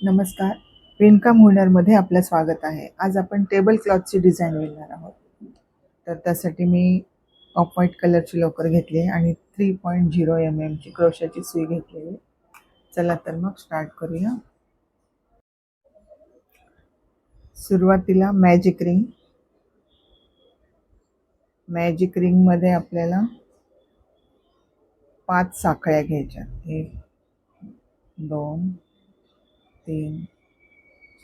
नमस्कार. विणकाम हुनरमध्ये आपलं स्वागत आहे. आज आपण टेबल क्लॉथची डिझाईन विणणार आहोत. तर त्यासाठी मी ऑफ व्हाईट कलरची लोकर घेतली आहे आणि 3.0 mm ची क्रोशाची सुई घेतलेली. चला तर मग स्टार्ट करूया. सुरुवातीला मॅजिक रिंग मध्ये आपल्याला 5 साखळ्या घ्यायच्या. 1 2 3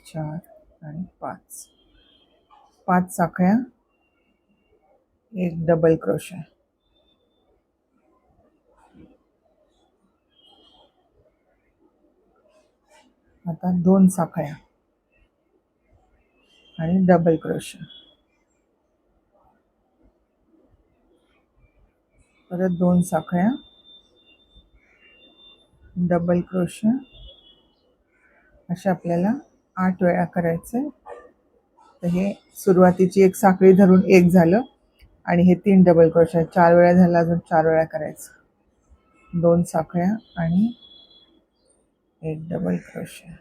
4 आणि 5. 5 साखळ्या, एक डबल क्रोशा. आता 2 साखळ्या आणि डबल क्रोशा. परत 2 साखळ्या, डबल क्रोशा. अशा आपल्याला 8 वेळा करायचं. तर हे सुरुवातीची एक साखळी धरून एक झालं आणि हे 3 डबल क्रोशा 4 वेळा झाला. अजून 4 वेळा करायचं. 2 साखळ्या आणि एक डबल क्रोशा.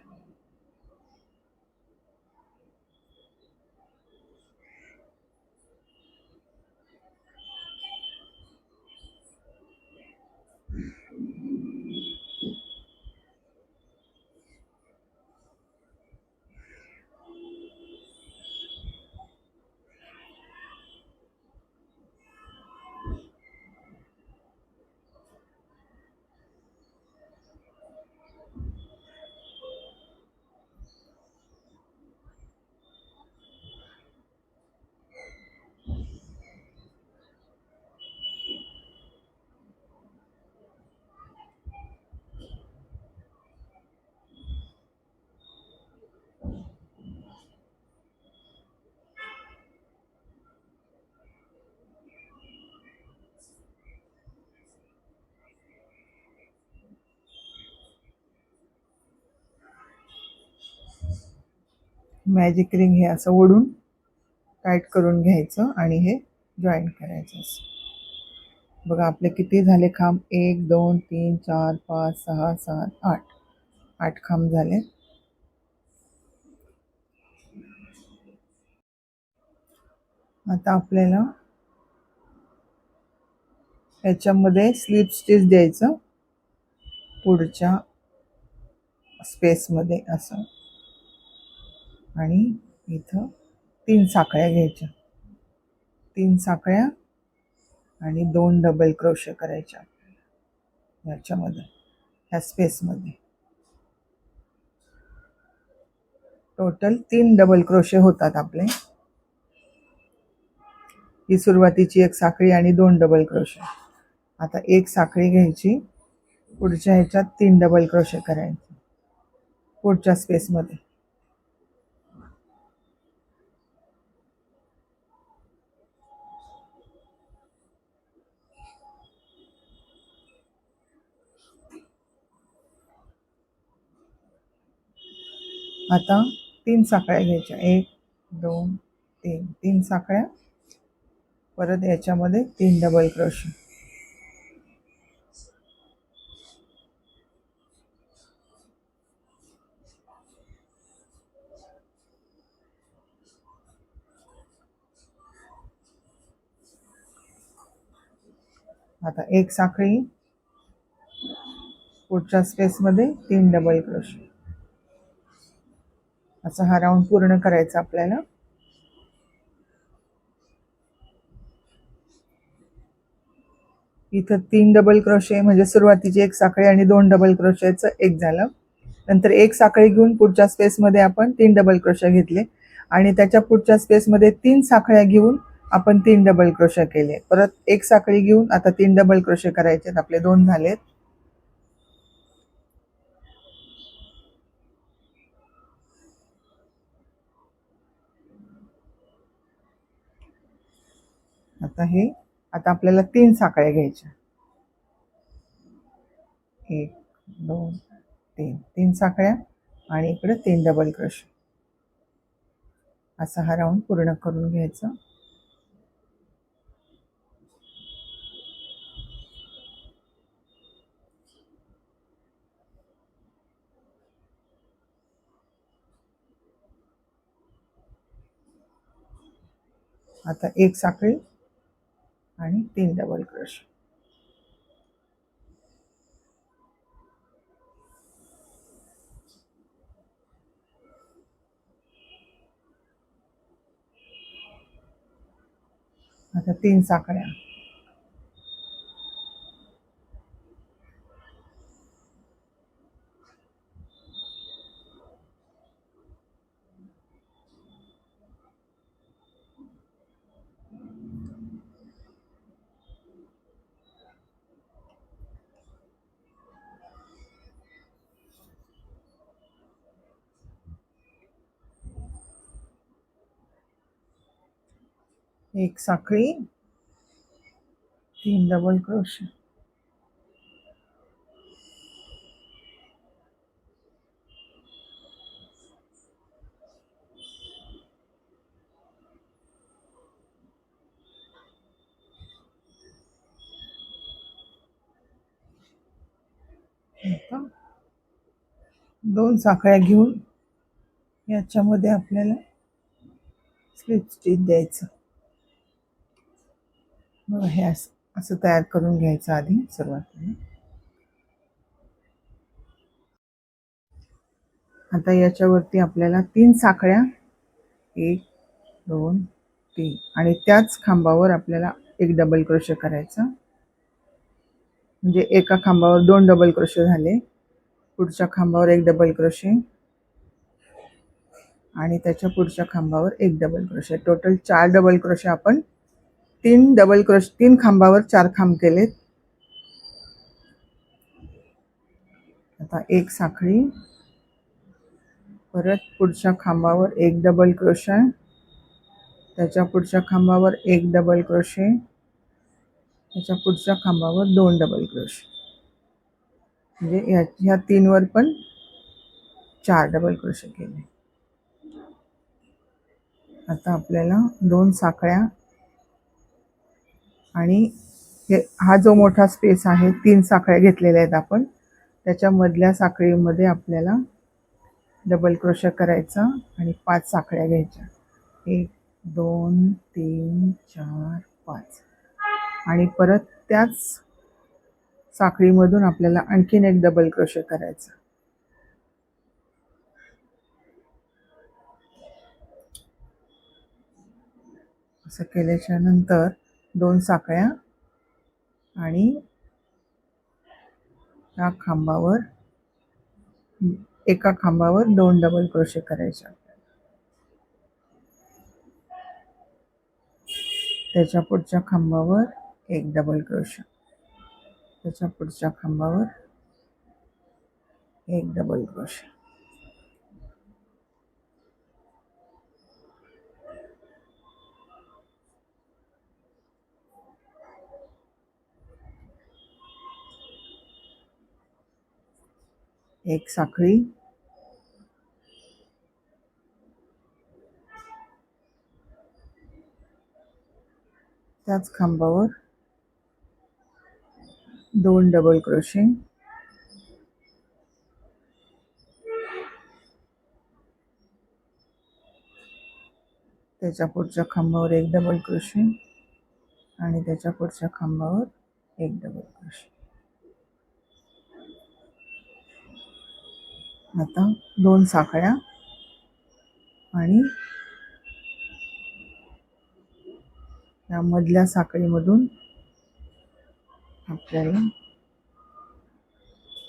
मॅजिक रिंग हे असं ओढून टाईट करून घ्यायचं आणि हे जॉईन करायचं. बघा आपले किती झाले खांब. 1 2 3 4 5 6 7 8. 8 खांब झाले. आता आपल्याला याच्यामध्ये स्लिप स्टिच द्यायचं पुढच्या स्पेस मध्ये असं. आणि इथं 3 साखळ्या घ्यायच्या. 3 साखळ्या आणि 2 डबल क्रोशे करायच्या याच्यामध्ये, ह्या स्पेस मध्ये. टोटल 3 डबल क्रोशे होतात आपले. ही सुरुवातीची एक साखळी आणि 2 डबल क्रोशे. आता एक साखळी घ्यायची, पुढच्या ह्याच्यात 3 डबल क्रोशे करायचे पुढच्या स्पेस मध्ये. आता 3 साखळ्या घ्यायच्या. 1 2 3. 3 साखळ्या, परत याच्यामध्ये 3 डबल क्रोशे. आता एक साखळी, पुढच्या स्पेस मध्ये 3 डबल क्रोशे. असं हा राऊंड पूर्ण करायचा आपल्याला. इथं 3 डबल क्रोशे म्हणजे सुरुवातीची एक साखळी आणि 2 डबल क्रोशेचं एक झालं. नंतर एक साखळी घेऊन पुढच्या स्पेस मध्ये आपण 3 डबल क्रोशे घेतले आणि त्याच्या पुढच्या स्पेस मध्ये 3 साखळ्या घेऊन आपण 3 डबल क्रोशे केले. परत एक साखळी घेऊन आता 3 डबल क्रोशे करायचे. आपले 2 झालेत. आता आपल्याला 3 साखळ्या घ्यायच्या. 1 2 3. 3 साखळ्या आणि इकडे 3 डबल क्रोशे. असा हा राऊंड पूर्ण करून घ्यायचा. आता एक साखळी आणि 3 डबल क्रोशे. आता 3 साखळ्या. एक साखळी, 3 डबल क्रोशे. आता 2 साखळ्या घेऊन याच्यामध्ये आपल्याला स्लिप स्टिच द्यायचं. बघा हे असं तयार करून घ्यायचं आधी सुरुवातीला. आता याच्यावरती आपल्याला 3 साखळ्या, 1 2 3 आणि त्याच खांबावर आपल्याला एक डबल क्रोशे करायचा. म्हणजे एका खांबावर 2 डबल क्रोशे झाले. पुढच्या खांबावर एक डबल क्रोशे आणि त्याच्या पुढच्या खांबावर एक double crochet. Total 4 double crochet आपण 3 खांबावर 4 खांब केलेत. आता एक साखळी, परत पुढच्या खांबावर एक डबल क्रोशे, त्याच्या पुढच्या खांबावर एक डबल क्रोशे, त्याच्या पुढच्या खांबावर 2 डबल क्रोशे. म्हणजे ह्या 3 वर पण 4 डबल क्रोशे केले. आता आपल्याला 2 साखळ्या आणि हा जो मोठा स्पेस आहे 3 साखळ्या घेतलेल्या आहेत आपण, त्याच्या मधल्या साखळीमध्ये आपल्याला डबल क्रोशे करायचा आणि 5 साखळ्या घ्यायच्या. 1 2 3 4 5 आणि परत त्याच साखळीमधून आपल्याला आणखीन एक डबल क्रोशे करायचा. असं केल्याच्या नंतर 2 साखळ्या आणि त्या खांबावर एका खांबावर 2 डबल क्रोशे करायचे. त्याच्या पुढच्या खांबावर एक डबल क्रोशे, त्याच्या पुढच्या खांबावर एक डबल क्रोशे. एक साखळी, त्याच खांबावर 2 डबल क्रोशे, त्याच्या पुढच्या खांबावर एक डबल क्रोशे आणि त्याच्या पुढच्या खांबावर एक डबल क्रोशे. आता 2 साखळ्या आणि या मधल्या साखळीमधून आपल्याला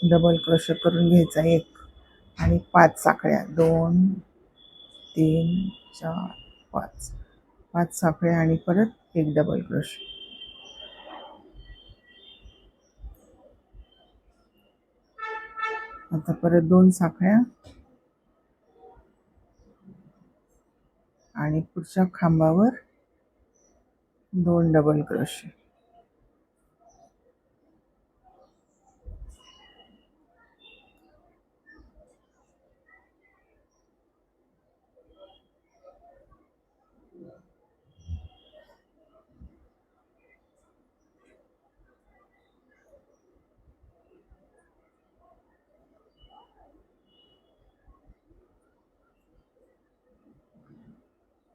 डबल क्रोशे करून घ्यायचा 1 आणि 5 साखळ्या, 2 3 4 5 5 साखळ्या आणि परत एक डबल क्रोशे. आता परत 2 साखळ्या आणि पुढच्या खांबावर 2 डबल क्रोशे.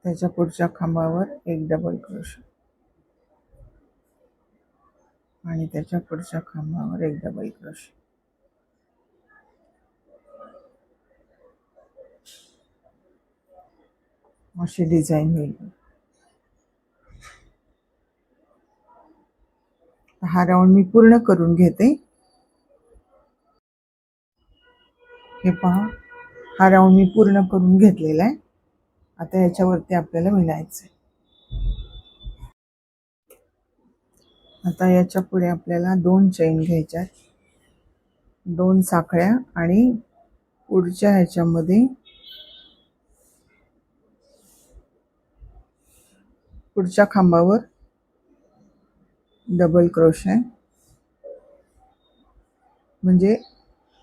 त्याच्या पुढच्या खांबावर एक डबल क्रोशे आणि त्याच्या पुढच्या खांबावर एक डबल क्रोशे. अशी डिझाईन होईल. हा राऊंड मी पूर्ण करून घेते. हे पहा, हा राऊंड मी पूर्ण करून घेतलेला आहे. आता याच्यावरती आपल्याला विणायचं आहे. आता याच्या पुढे आपल्याला 2 चैन घ्यायच्या, 2 साखळ्या आणि पुढच्या ह्याच्यामध्ये पुढच्या खांबावर डबल क्रोशे, म्हणजे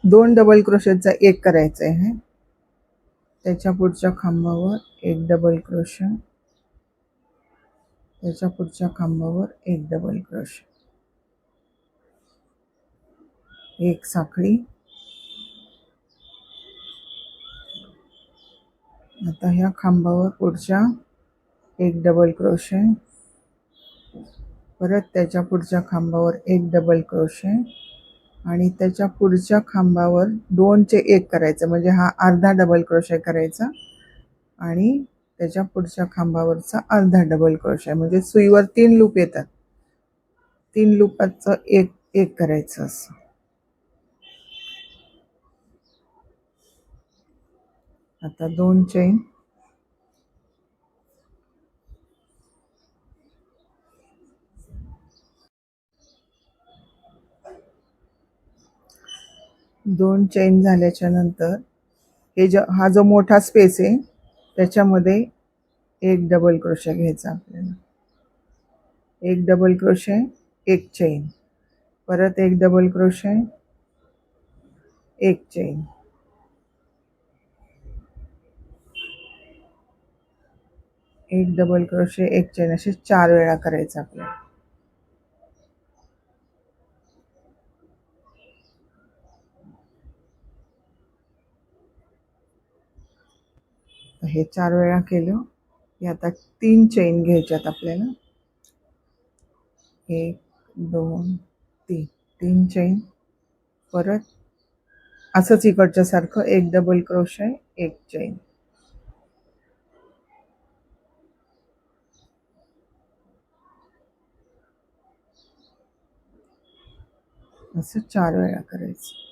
2 डबल क्रोशेचा एक करायचा आहे. त्याच्या पुढच्या खांबावर एक डबल क्रोशे, त्याच्या पुढच्या खांबावर एक डबल क्रोशे, एक साखळी. आता ह्या खांबावर पुढच्या एक डबल क्रोशे, परत त्याच्या पुढच्या खांबावर एक डबल क्रोशे आणि त्याच्या पुढच्या खांबावर 2 चे 1 करायचं, म्हणजे हा अर्धा डबल क्रोशे करायचा आणि त्याच्या पुढच्या खांबावरचा अर्धा डबल क्रोशे, म्हणजे सुईवर 3 लूप येतात. 3 लूपाचं एक एक करायचं असं. आता 2 चैन, दोन चैन झाल्याच्या नंतर हा जो मोठा स्पेस आहे त्याच्यामध्ये एक डबल क्रोशे घ्यायचा आपल्याला. एक डबल क्रोशे, एक चैन, परत एक डबल क्रोशे, एक चैन, एक डबल क्रोशे, एक चैन, असे 4 वेळा करायचं आपल्याला. हे 4 वेळा केलं की आता 3 चैन घ्यायच्यात आपल्याला. 1 2 3, 3 चैन, परत असंच इकडच्या सारखं एक डबल क्रोशे, एक चैन, असं 4 वेळा करायचं.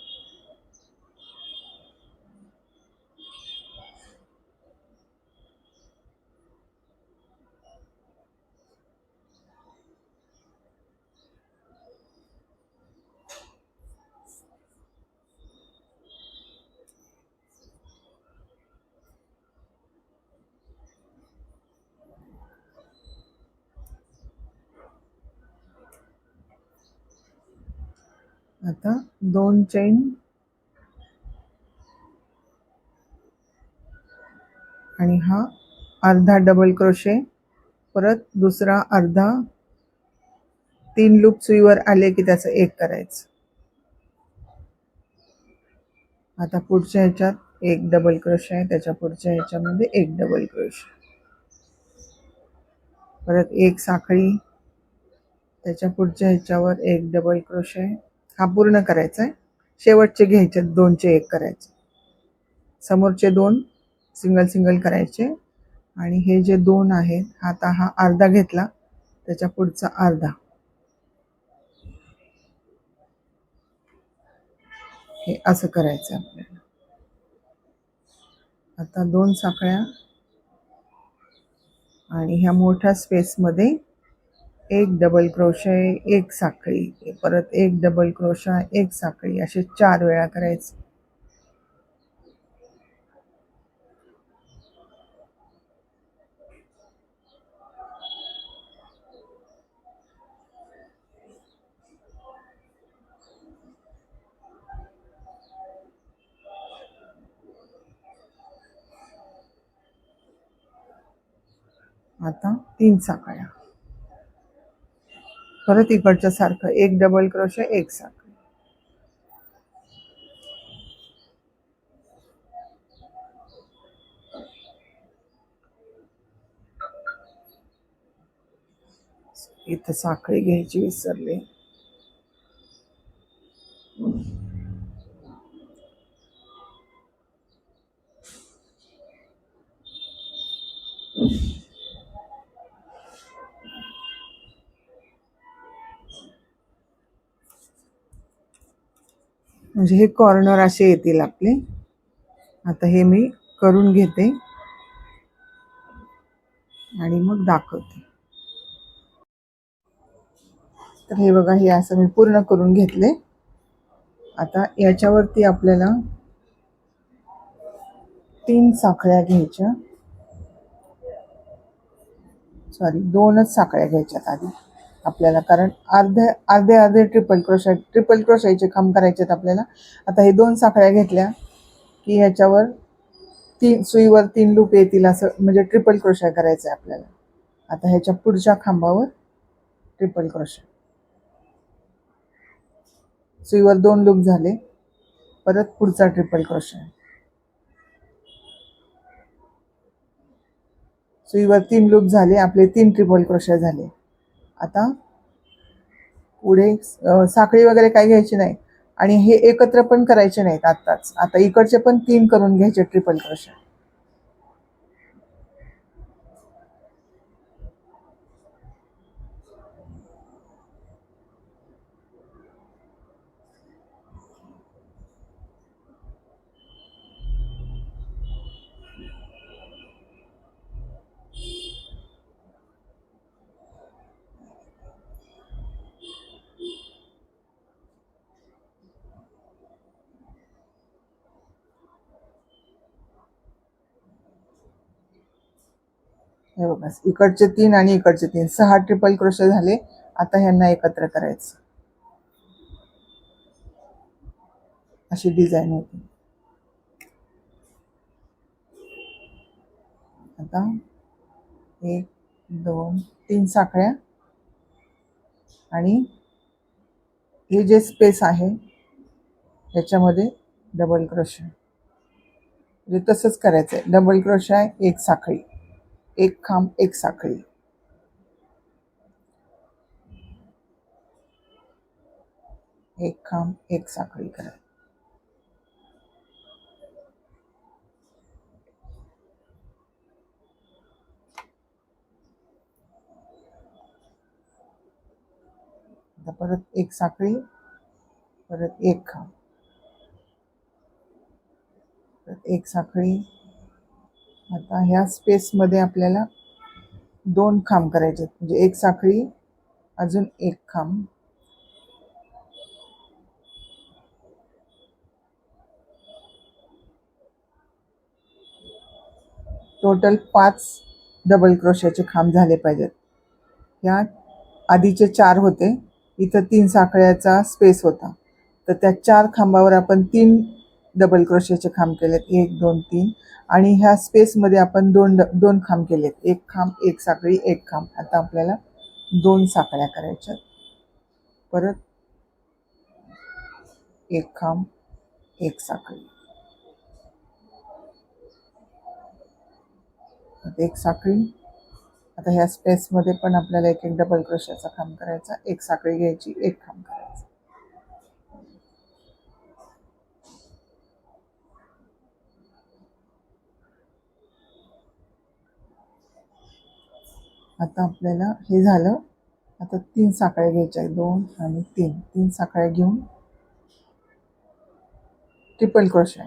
आता 2 चैन आणि हा अर्धा डबल क्रोशे, परत दुसरा अर्धा, 3 लूप सुईवर आले की त्याचं एक करायचं. आता पुढच्या ह्याच्यात एक डबल क्रोशे आहे, त्याच्या पुढच्या ह्याच्यामध्ये एक डबल क्रोशे, परत एक साखळी, त्याच्या पुढच्या ह्याच्यावर एक डबल क्रोशे. हा पूर्ण करायचा आहे. शेवटचे घ्यायचे 2 चे 1 करायचे, समोरचे 2 सिंगल सिंगल करायचे आणि हे जे 2 आहेत, आता हा अर्धा घेतला, त्याच्या पुढचा अर्धा, हे असं करायचं आपल्याला. आता 2 साखळ्या आणि ह्या मोठ्या स्पेसमध्ये एक डबल क्रोशे, एक साखळी, परत एक डबल क्रोशा, एक साखळी, असे 4 वेळा करायचे. आता 3 साखळ्या, परत इकडच्या सारखं एक डबल क्रोशे, एक साखळी. इथं साखळी घ्यायची विसरले. म्हणजे हे कॉर्नर असे येतील आपले. आता हे मी करून घेते आणि मग दाखवते. तर हे बघा, हे असं मी पूर्ण करून घेतले. आता याच्यावरती आपल्याला 3 साखळ्या घ्यायच्या. सॉरी, 2च साखळ्या घ्यायच्यात आधी आपल्याला, कारण अर्धे अर्धे अर्धे ट्रिपल क्रोशाचे खांब करायचे आपल्याला. आता हे 2 साखळ्या घेतल्या की ह्याच्यावर 3 सुईवर 3 लूप येतील, असं म्हणजे ट्रिपल क्रोशा करायचं आहे आपल्याला. आता ह्याच्या पुढच्या खांबावर ट्रिपल क्रोशा, सुईवर 2 लूप झाले, परत पुढचा ट्रिपल क्रोशा, सुईवर 3 लूप झाले, आपले 3 ट्रिपल क्रोशा झाले. आता पुढे साखळी वगैरे काही घ्यायची नाही आणि हे एकत्र पण करायचे नाहीत आत्ताच. आता इकडचे पण 3 करून घ्यायचे ट्रिपल क्रोशा. हे बघा, इकडचे 3 आणि इकडचे 3, 6 ट्रिपल क्रोशे झाले. आता ह्यांना एकत्र करायचं. अशी डिझाईन होती. आता 1 2 3 साखळ्या आणि हे जे स्पेस आहे याच्यामध्ये डबल क्रोशे. म्हणजे तसंच करायचंय. डबल क्रोशा, एक साखळी, एक खांब, एक साखळी, एक खांब, एक साखळी करायची. आता परत एक साखळी, परत एक खांब, परत एक साखळी. आता ह्या स्पेस मध्ये आपल्याला 2 खांब करायचे, म्हणजे एक साखळी, अजून एक खांब, टोटल 5 डबल क्रोशाचे खांब झाले पाहिजेत. ह्या आधीचे 4 होते, इथं 3 साखळ्याचा स्पेस होता, तर त्या 4 खांबावर आपण 3 डबल क्रोशाचे खांब केलेत, 1 2 3. आणि ह्या स्पेसमध्ये आपण 2 खांब केलेत, एक खांब, एक साखळी, एक खांब. आता आपल्याला 2 साखळ्या करायच्या, परत एक खांब, एक साखळी, एक साखळी. आता ह्या स्पेसमध्ये पण आपल्याला एक एक डबल क्रोशाचा खांब करायचा, एक साखळी घ्यायची, एक खांब करायचा. आता आपल्याला हे झालं. आता 3 साखळ्या घ्यायच्या, 2 आणि 3, 3 साखळ्या घेऊन ट्रिपल क्रोशा,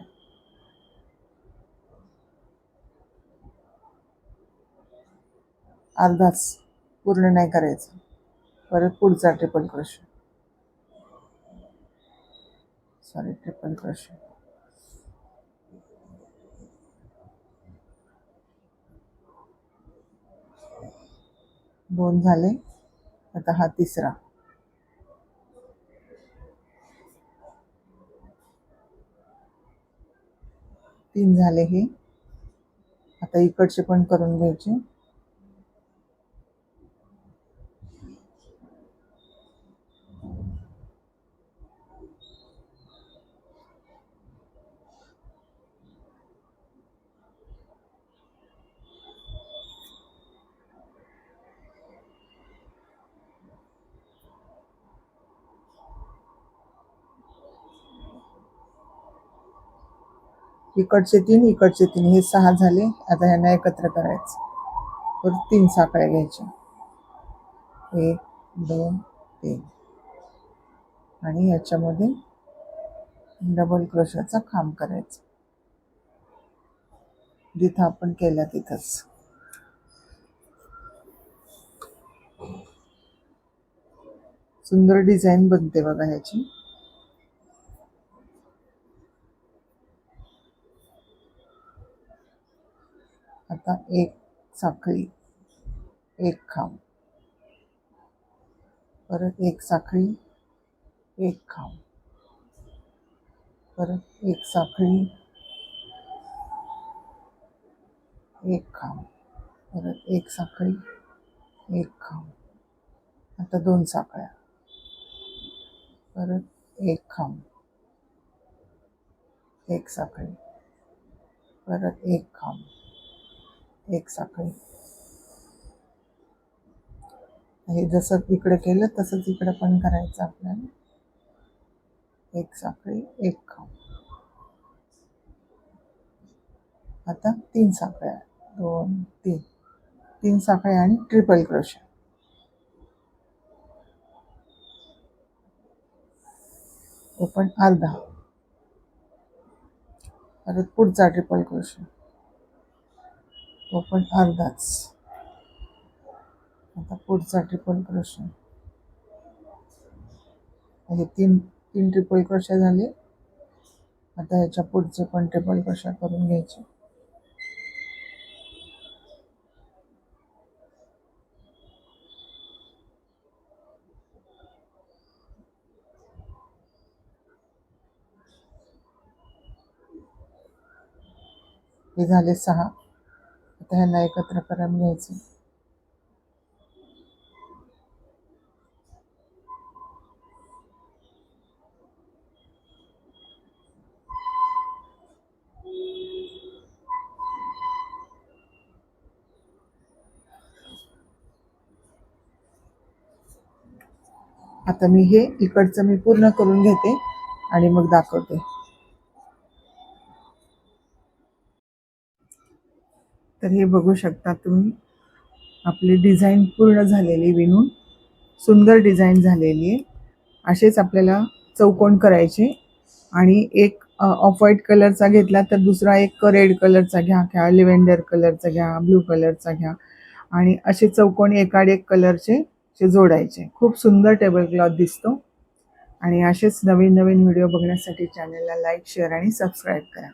अर्धाच, पूर्ण नाही करायचं. परत पुढचा triple crochet, sorry, triple crochet, 2 झाले. आता हा तिसरा, 3 झाले. हे आता इकडचे पण करून घ्यायचे. इकडचे 3 इकडचे 3 हे 6 झाले. आता ह्यांना एकत्र करायचं. परत 3 साखळ्या घ्यायच्या. 1 2 3 आणि याच्यामध्ये डबल क्रोशाचा खांब करायचा जिथं आपण केला तिथंच. सुंदर डिझाईन बनते बघा ह्याची. आता 1 साखळी 1 खांब, परत 1 साखळी 1 खांब, परत 1 साखळी 1 खांब, परत 1 साखळी 1 खांब. आता 2 साखळ्या, परत 1 खांब 1 साखळी, परत 1 खांब 1 साखळी. हे जसं इकडे केलं तसंच इकडे पण करायचं आपल्याला. 1 साखळी 1 खांब. आता 3 साखळ्या 2 3 3 साखळ्या आणि ट्रिपल क्रोशे. तो पण अर्धा. परत पुढचा ट्रिपल क्रोशे, तो पण अर्धाच. आता पुढचा ट्रिपल क्रोशे. हे 3 ट्रिपल क्रोशे झाले. आता ह्याच्या पुढचे पण ट्रिपल क्रोशे करून घ्यायचे. हे झाले 6. आता ह्यांना एकत्र करून घ्यायचं. आता मी हे इकडचं मी पूर्ण करून घेते आणि मग दाखवते. तर हे बघू शकता तुम्ही, आपली डिझाईन पूर्ण झालेली विणून सुंदर डिझाईन झालेली आहे. असेच आपल्याला चौकोन करायचे आणि एक ऑफ व्हाईट कलरचा घेतला तर दुसरा एक रेड कलरचा घ्या किंवा लिव्हेंडर कलरचा घ्या, ब्लू कलरचा घ्या आणि असे चौकोन एकाड एक कलरचे जोडायचे. खूप सुंदर टेबल क्लॉथ दिसतो. आणि असेच नवीन नवीन व्हिडिओ बघण्यासाठी चॅनलला लाईक, शेअर आणि सबस्क्राईब करा.